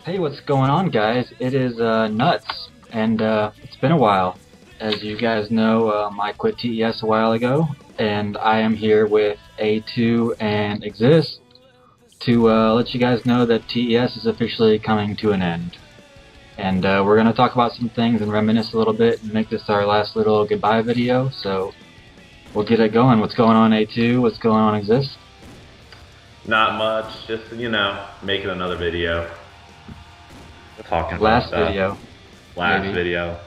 Hey, what's going on, guys? It is nuts, and it's been a while. As you guys know, I quit TES a while ago, and I am here with A2 and Exist to let you guys know that TES is officially coming to an end. And we're going to talk about some things and reminisce a little bit and make this our last little goodbye video, so we'll get it going. What's going on, A2? What's going on, Exist? Not much, just, making another video. Talking about Last stuff. video, Last maybe. video.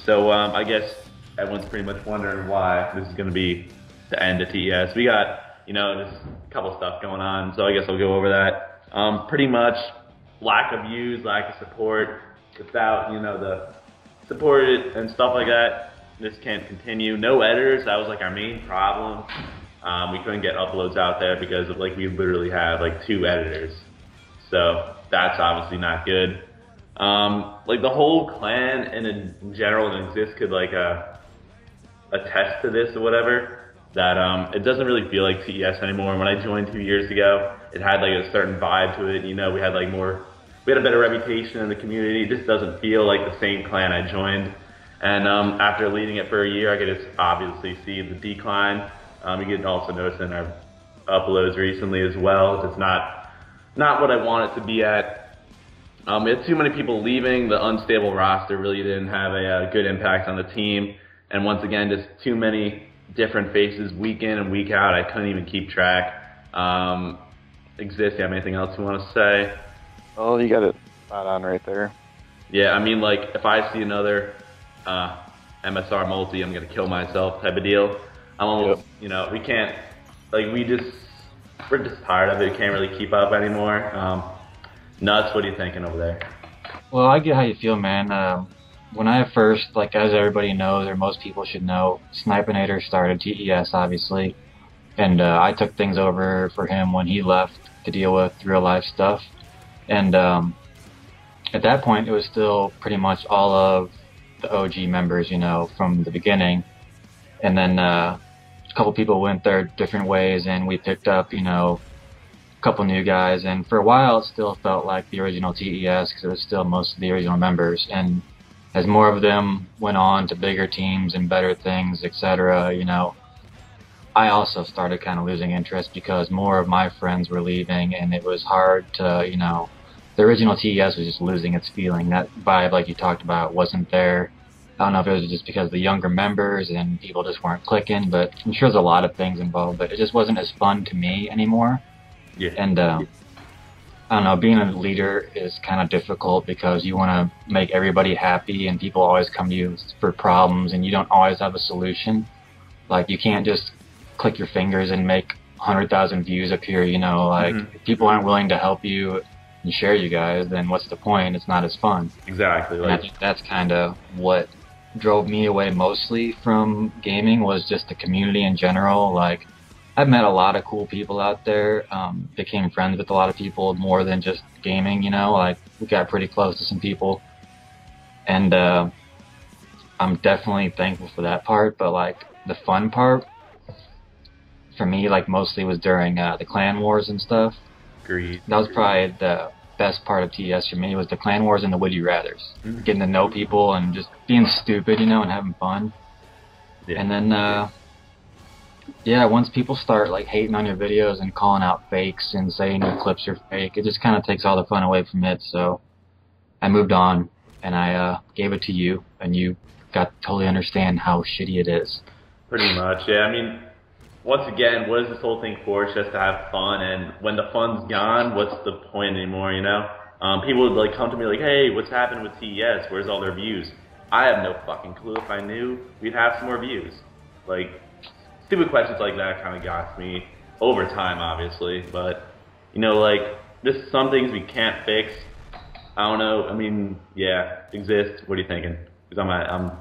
So, I guess everyone's pretty much wondering why this is going to be the end of TES. We got, there's a couple stuff going on, so I guess I'll go over that. Pretty much lack of views, lack of support. Without, the support and stuff like that, this can't continue. No editors, that was like our main problem. We couldn't get uploads out there because of, we literally had 2 editors. So that's obviously not good. The whole clan and in general and Exist could attest to this or whatever, that it doesn't really feel like TES anymore. When I joined 2 years ago, it had a certain vibe to it. We had a better reputation in the community. It just doesn't feel like the same clan I joined. And after leading it for a year, I could just obviously see the decline. You can also notice in our uploads recently as well. It's not what I want it to be at. We had too many people leaving. The unstable roster really didn't have a good impact on the team. And once again, just too many different faces week in and week out. I couldn't even keep track. Exist, you have anything else you want to say? Oh, you got it spot on right there. Yeah, if I see another MSR multi, I'm going to kill myself type of deal. I'm almost, we can't, we're just tired of it. We can't really keep up anymore. Nuts, what are you thinking over there? Well, I get how you feel, man. When I first, as everybody knows, or most people should know, Snipinator started TES, obviously, and I took things over for him when he left to deal with real-life stuff. And at that point, it was still pretty much all of the OG members, from the beginning. And then a couple people went their different ways, and we picked up, a couple new guys. And for a while, it still felt like the original TES because it was still most of the original members. And as more of them went on to bigger teams and better things, etc., I also started kind of losing interest because more of my friends were leaving, and it was hard to, the original TES was just losing its feeling. That vibe, like you talked about, wasn't there. I don't know if it was just because of the younger members and people just weren't clicking, but I'm sure there's a lot of things involved, but it just wasn't as fun to me anymore. Yeah. And I don't know, being a leader is kind of difficult because you want to make everybody happy and people always come to you for problems and you don't always have a solution. You can't just click your fingers and make 100,000 views appear, If people aren't willing to help you and share you guys, then what's the point? It's not as fun. Exactly. And I think that's kind of what drove me away mostly from gaming, was just the community in general. I've met a lot of cool people out there, became friends with a lot of people more than just gaming, we got pretty close to some people. And I'm definitely thankful for that part, but the fun part for me, mostly was during the clan wars and stuff. Agreed. That was probably the best part of TES for me, was the clan wars and the would you rathers. Getting to know people and just being stupid, and having fun. Yeah. And then, yeah, once people start hating on your videos and calling out fakes and saying your clips are fake, it just kind of takes all the fun away from it. So I moved on and I gave it to you, and you got to totally understand how shitty it is. Pretty much, yeah. Once again, what is this whole thing for? It's just to have fun, and when the fun's gone, what's the point anymore, People would come to me hey, what's happened with TES? Where's all their views? I have no fucking clue. If I knew, we'd have some more views. Stupid questions like that kind of got me over time, obviously, but, there's some things we can't fix. I don't know, yeah, Exist, what are you thinking? Because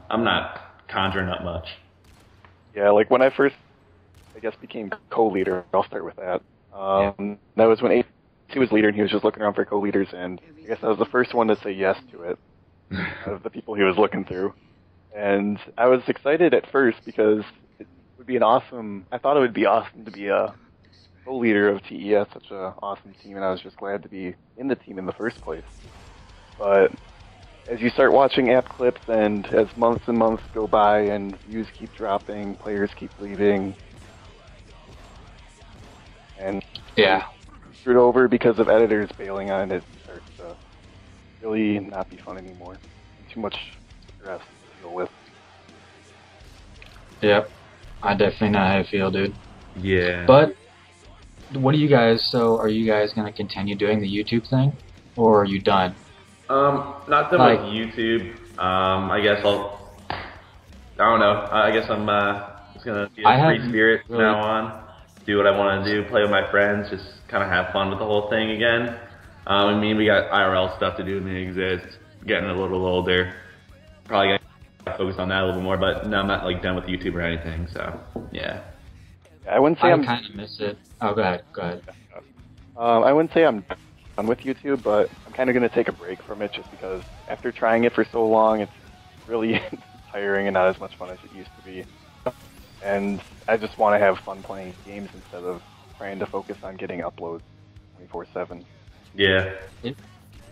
I'm not conjuring up much. Yeah, when I first, I guess, became co-leader, I'll start with that. That was when he was leader, and he was just looking around for co-leaders, and I guess I was the first one to say yes to it, of the people he was looking through. And I was excited at first because it would be I thought it would be awesome to be a co-leader of TES, such an awesome team, and I was just glad to be in the team in the first place. But as you start watching app clips and as months and months go by and views keep dropping, players keep leaving, and Yeah. screwed over because of editors bailing on it, it starts to really not be fun anymore. Too much stress to deal with. Yep. I definitely know how I feel, dude. Yeah. But what do you guys? So, are you guys gonna continue doing the YouTube thing, or are you done? Not so Like- much YouTube. I guess I don't know. I guess I'm just gonna be I a free haven't spirit from really- now on. Do what I want to do. Play with my friends. Just kind of have fun with the whole thing again. I mean, we got IRL stuff to do in the exist. Getting a little older. Probably gonna focus on that a little bit more. But no, I'm not like done with YouTube or anything. So yeah. I wouldn't say I I'm kind of miss it. Oh, go ahead. Go ahead. I wouldn't say I'm done with YouTube, but I'm kind of going to take a break from it just because after trying it for so long, it's really tiring and not as much fun as it used to be. And I just want to have fun playing games instead of trying to focus on getting uploads 24/7. Yeah.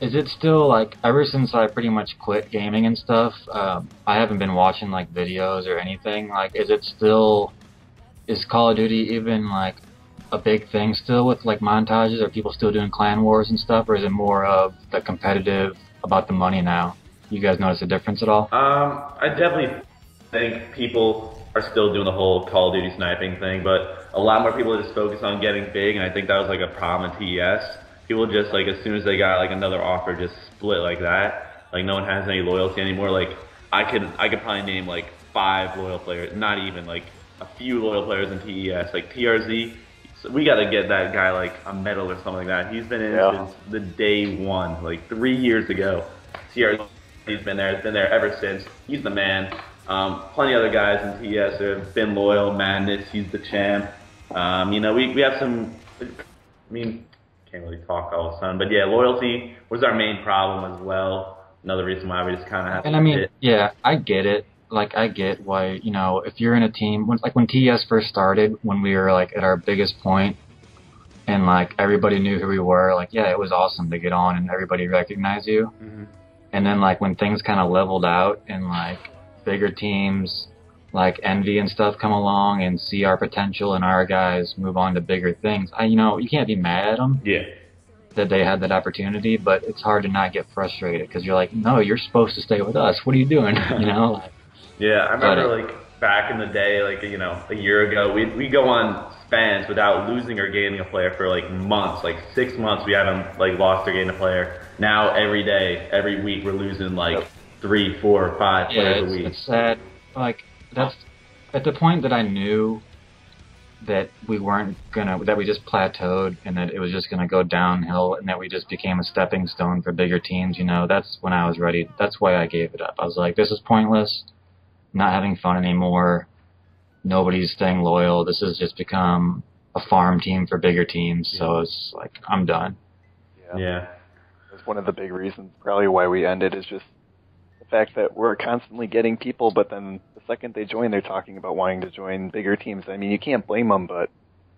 Is it still like ever since I pretty much quit gaming and stuff? I haven't been watching like videos or anything. Like, is Call of Duty even like a big thing still with like montages? Are people still doing clan wars and stuff, or is it more of the competitive about the money now? You guys notice a difference at all? I definitely think people are still doing the whole Call of Duty sniping thing, but a lot more people are just focused on getting big, and I think that was like a problem in TES. People just like as soon as they got like another offer, just split like that. Like no one has any loyalty anymore. Like I could probably name like 5 loyal players, not even like a few loyal players in TES. Like TRZ, so we got to get that guy like a medal or something like that. He's been in since the day one, like 3 years ago. TRZ's been there ever since. He's the man. Plenty of other guys in TES have been loyal. Madness, he's the champ. You know, we have some. I mean, can't really talk all of a sudden, but yeah, loyalty was our main problem as well. Another reason why we just kind of have to. And I mean, yeah, I get it. Like, I get why, you know, if you're in a team, when TES first started, when we were, like, at our biggest point, and, like, everybody knew who we were, like, yeah, it was awesome to get on and everybody recognized you. Mm-hmm. And then, like, when things kind of leveled out and, like, bigger teams, like Envy and stuff come along and see our potential and our guys move on to bigger things, you know, you can't be mad at them. Yeah. That they had that opportunity, but it's hard to not get frustrated because you're like, no, you're supposed to stay with us. What are you doing? You know? Like, yeah, I remember like back in the day, like you know, a year ago, we go on spans without losing or gaining a player for like months, like 6 months. We haven't like lost or gained a player. Now every day, every week, we're losing like 3, 4, 5 players a week. It's sad. Like that's at the point that I knew that we weren't gonna, that we just plateaued and that it was just gonna go downhill and that we just became a stepping stone for bigger teams, you know, that's when I was ready. That's why I gave it up. I was like, this is pointless. I'm not having fun anymore. Nobody's staying loyal. This has just become a farm team for bigger teams. So it's like, I'm done. Yeah. That's one of the big reasons probably why we ended is just the fact that we're constantly getting people, but then the second they join, they're talking about wanting to join bigger teams. I mean, you can't blame them, but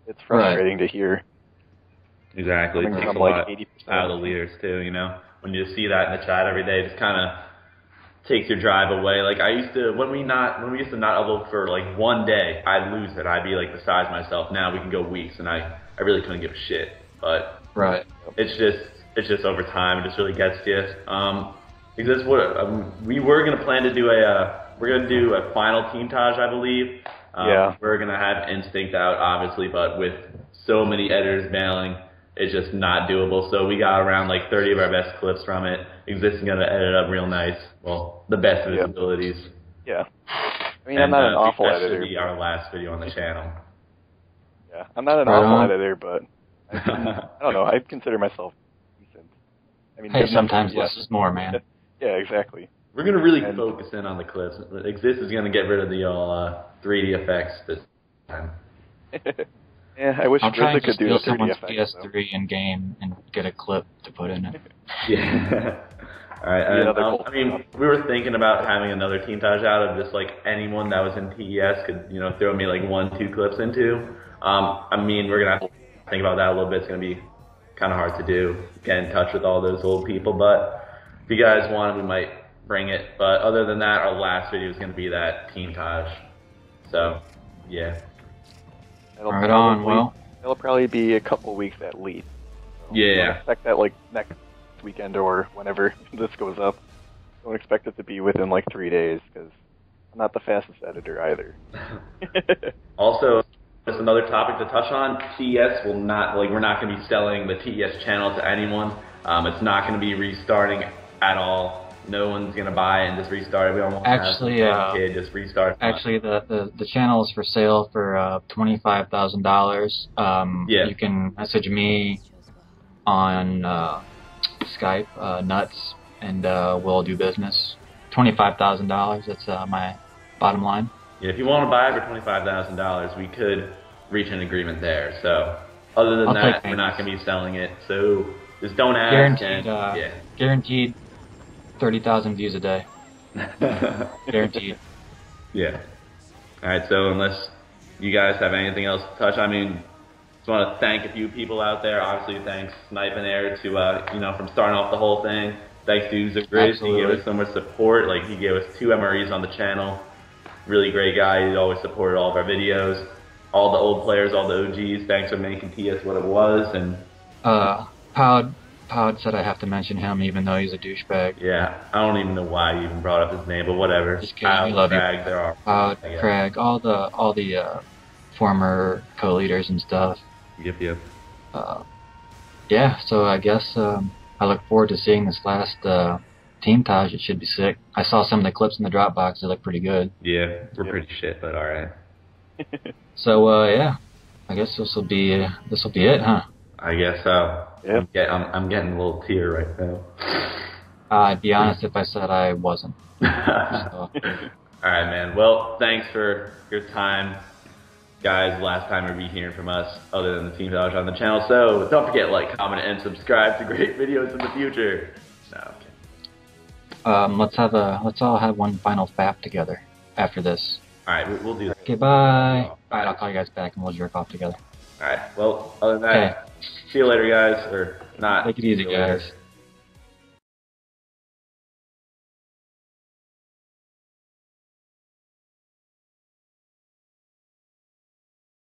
it's frustrating to hear. Exactly. It takes a like lot 80% out of the leaders too, you know. When you see that in the chat every day, it just kind of takes your drive away. Like I used to, when we used to not upload for like one day, I'd lose it. I'd be like beside myself. Now we can go weeks, and I really couldn't give a shit. But it's just over time, it just really gets to you. Because that's what we were gonna plan to do we're gonna do a final Teamtage, I believe. We're gonna have Instinct out, obviously, but with so many editors bailing, it's just not doable. So we got around like 30 of our best clips from it. Existing gonna edit up real nice. Well, the best of his abilities. Yeah. I mean, I'm not an awful editor. That should be our last video on the channel. Yeah, I'm not an awful editor, but I don't know. I consider myself decent. I mean, hey, sometimes less is more, man. Yeah, exactly. We're gonna really focus in on the clips. Exist is gonna get rid of the 3D effects this time. Yeah, I wish I'll try Rizza could do the 3D someone's effects. PS3 in game and get a clip to put in it. Yeah. All right. I mean, we were thinking about having another Teamtage out of just like anyone that was in TES could, you know, throw me like 1, 2 clips into. I mean, we're gonna have to think about that a little bit. It's gonna be kind of hard to do, get in touch with all those old people, but if you guys want, we might bring it. But other than that, our last video is going to be that Teamtage. So, yeah. Right on. Well, it'll probably be a couple weeks at least. So Yeah. Don't expect that like next weekend or whenever this goes up. Don't expect it to be within like 3 days because I'm not the fastest editor either. Also, just another topic to touch on, TES will not, like, we're not going to be selling the TES channel to anyone. It's not going to be restarting at all. No one's going to buy it and just restart it. We don't want to have some kid just restart. Actually, the channel is for sale for $25,000. Yeah. You can message me on Skype, Nuts, and we'll do business. $25,000. That's my bottom line. Yeah, if you want to buy it for $25,000, we could reach an agreement there. So, other than that, we're not going to be selling it. So, just don't ask. Guaranteed. Yeah. Guaranteed 30,000 views a day. Guaranteed. Yeah. All right. So, unless you guys have anything else to touch, I mean, just want to thank a few people out there. Obviously, thanks Sniping Air to from starting off the whole thing. Thanks to User Grizz. He gave us so much support. Like, he gave us 2 MREs on the channel. Really great guy. He always supported all of our videos. All the old players, all the OGs, thanks for making TS what it was. And Pod said I have to mention him even though he's a douchebag. Yeah, I don't even know why you even brought up his name, but whatever. Just kidding. We love Craig, you. There are Pod, Craig, all the former co-leaders and stuff. Yep. Yeah, so I guess I look forward to seeing this last Teamtage. It should be sick. I saw some of the clips in the Dropbox. They look pretty good. Yeah, we're pretty shit, but all right. So yeah, I guess this will be it, huh? I guess so. Yeah. I'm getting a little tear right now. I'd be honest if I said I wasn't. So. All right, man. Well, thanks for your time, guys. Last time you'll be hearing from us, other than the Teamtage on the channel. So don't forget, like, comment, and subscribe to great videos in the future. No, okay. Let's all have one final fap together after this. All right, we'll do that. Okay, bye. All right, I'll call you guys back and we'll jerk off together. All right. Well, other than that, see you later, guys. Or not. Take it easy, guys.